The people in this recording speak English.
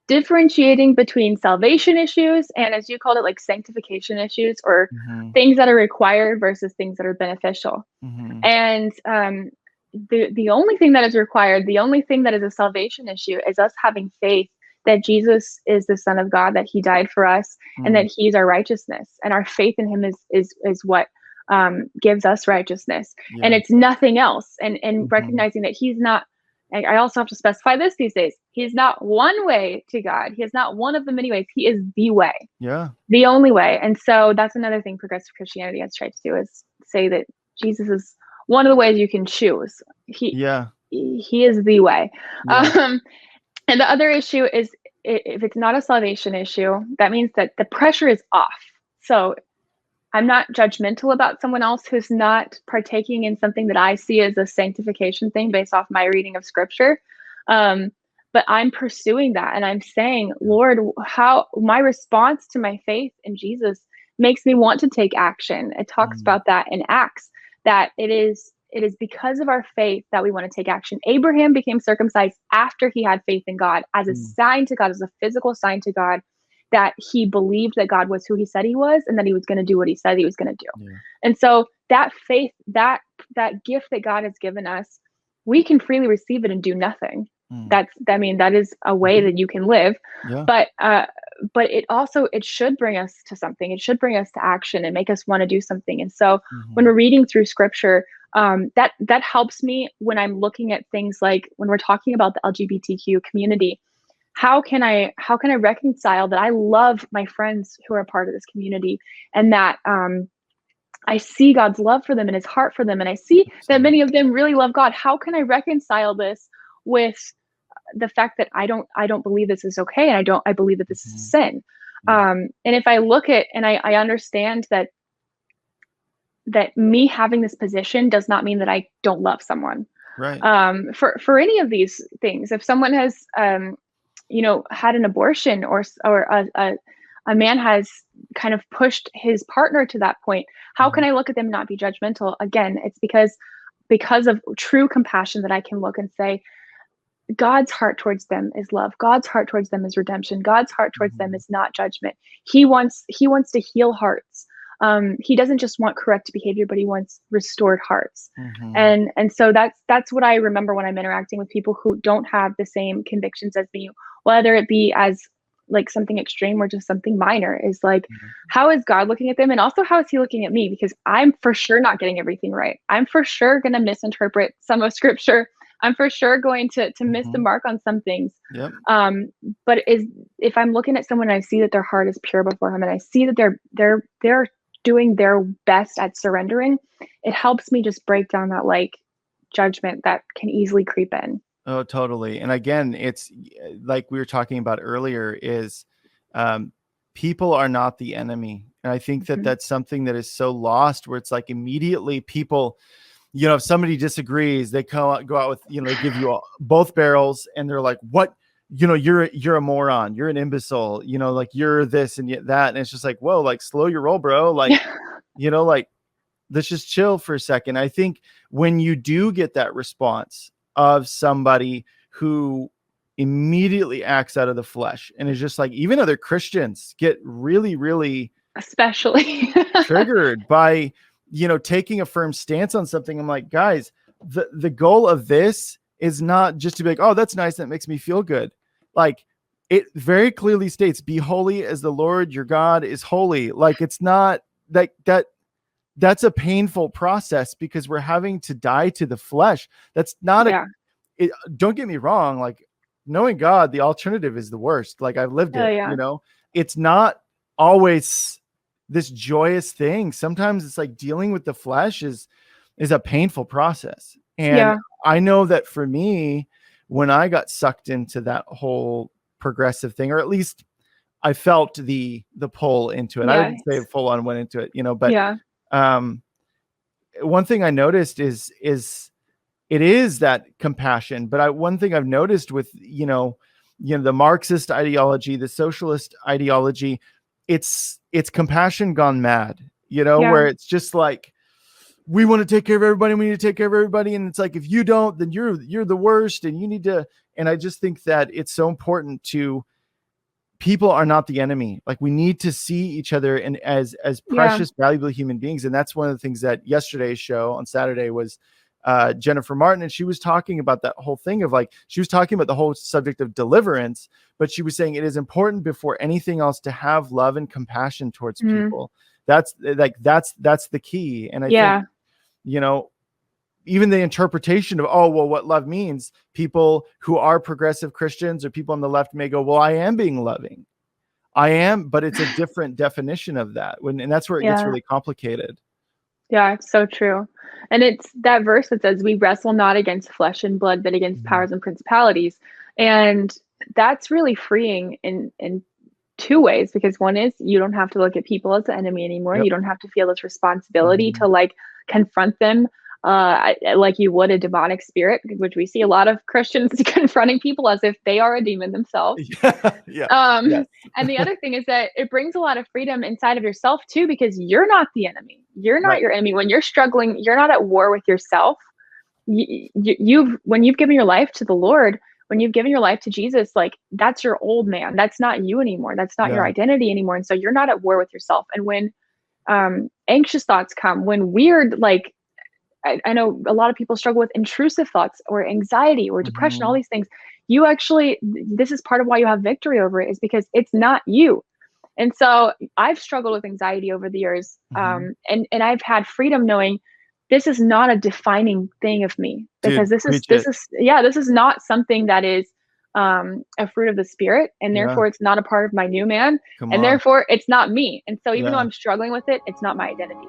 differentiating between salvation issues and, as you called it, like sanctification issues, or Mm-hmm. things that are required versus things that are beneficial. Mm-hmm. And the only thing that is required, the only thing that is a salvation issue, is us having faith that Jesus is the Son of God, that he died for us, and that he's our righteousness. And our faith in him is what gives us righteousness. And Yeah. it's nothing else. And Mm-hmm. recognizing that he's not, I also have to specify this these days, he's not one way to God. He is not one of the many ways. He is the way, Yeah. the only way. And so that's another thing progressive Christianity has tried to do, is say that Jesus is one of the ways you can choose. Yeah. He is the way. Yeah. And the other issue is, if it's not a salvation issue, that means that the pressure is off. So I'm not judgmental about someone else who's not partaking in something that I see as a sanctification thing based off my reading of scripture. But I'm pursuing that, and I'm saying, Lord, how my response to my faith in Jesus makes me want to take action. It talks about that in Acts, that it is because of our faith that we want to take action. Abraham became circumcised after he had faith in God, as a sign to God, as a physical sign to God, that he believed that God was who he said he was, and that he was going to do what he said he was going to do. Yeah. And so that faith, that gift that God has given us, we can freely receive it and do nothing. That is a way that you can live. Yeah. But it should bring us to something. It should bring us to action and make us want to do something. And so when we're reading through scripture, that helps me when I'm looking at things like when we're talking about the LGBTQ community. How can I reconcile that I love my friends who are a part of this community, and that I see God's love for them and his heart for them, and I see that many of them really love God? How can I reconcile this with the fact that I don't believe this is okay, and I believe that this is sin? And if I look at, and I understand that me having this position does not mean that I don't love someone. Right. For any of these things, if someone has had an abortion, or a man has kind of pushed his partner to that point, how can I look at them and not be judgmental? Again, it's because of true compassion that I can look and say, God's heart towards them is love. God's heart towards them is redemption. God's heart towards them is not judgment. He wants to heal hearts. He doesn't just want correct behavior, but he wants restored hearts. And so that's what I remember when I'm interacting with people who don't have the same convictions as me, whether it be as like something extreme or just something minor, is like, how is God looking at them? And also, how is he looking at me? Because I'm for sure not getting everything right. I'm for sure going to misinterpret some of scripture. I'm for sure going to miss the mark on some things. Yep. But if I'm looking at someone and I see that their heart is pure before him, and I see that they're doing their best at surrendering, it helps me just break down that like judgment that can easily creep in. Oh, totally. And again, it's like we were talking about earlier, is people are not the enemy. And I think that that's something that is so lost, where it's like immediately people, if somebody disagrees, they go out with, they give you both barrels, and they're like, what, you're a moron, you're an imbecile, like you're this and that. And it's just like, whoa, like slow your roll, bro. Like, like let's just chill for a second. I think when you do get that response of somebody who immediately acts out of the flesh, and is just like, even other Christians get really, really especially triggered by, taking a firm stance on something. I'm like, guys, the goal of this is not just to be like, oh, that's nice, that makes me feel good. Like, it very clearly states, be holy as the Lord your God is holy. Like, it's not like that. That's a painful process, because we're having to die to the flesh. That's not don't get me wrong. Like, knowing God, the alternative is the worst. Like, I've lived it, it's not always this joyous thing. Sometimes it's like dealing with the flesh is a painful process. And I know that for me, when I got sucked into that whole progressive thing, or at least I felt the pull into it. I wouldn't say full on went into it, but one thing I noticed is it is that compassion. But one thing I've noticed with, the Marxist ideology, the socialist ideology, it's compassion gone mad, where it's just like, we want to take care of everybody. We need to take care of everybody. And it's like, if you don't, then you're the worst, and you need to. And I just think that it's so important to people are not the enemy. Like, we need to see each other and as precious, valuable human beings. And that's one of the things that yesterday's show on Saturday was Jennifer Martin. And she was talking about that whole thing of like, she was talking about the whole subject of deliverance, but she was saying it is important before anything else to have love and compassion towards people. That's the key. And I think, you know, even the interpretation of, oh, well, what love means, people who are progressive Christians or people on the left may go, well, I am being loving. I am, but it's a different definition of that. And that's where it gets really complicated. Yeah, it's so true. And it's that verse that says, we wrestle not against flesh and blood, but against powers and principalities. And that's really freeing in two ways, because one is you don't have to look at people as the enemy anymore. You don't have to feel this responsibility to like confront them like you would a demonic spirit, which we see a lot of Christians confronting people as if they are a demon themselves. And the other thing is that it brings a lot of freedom inside of yourself too, because you're not the enemy. You're not your enemy. When you're struggling, you're not at war with yourself. When you've given your life to the Lord, when you've given your life to Jesus, like, that's your old man. That's not you anymore. That's not your identity anymore. And so you're not at war with yourself. And when anxious thoughts come, when weird, like, I know a lot of people struggle with intrusive thoughts or anxiety or depression, all these things. You actually, this is part of why you have victory over it, is because it's not you. And so I've struggled with anxiety over the years. And I've had freedom knowing this is not a defining thing of me, because this is not something that is a fruit of the Spirit, and therefore it's not a part of my new man, and therefore it's not me. And so even though I'm struggling with it, it's not my identity.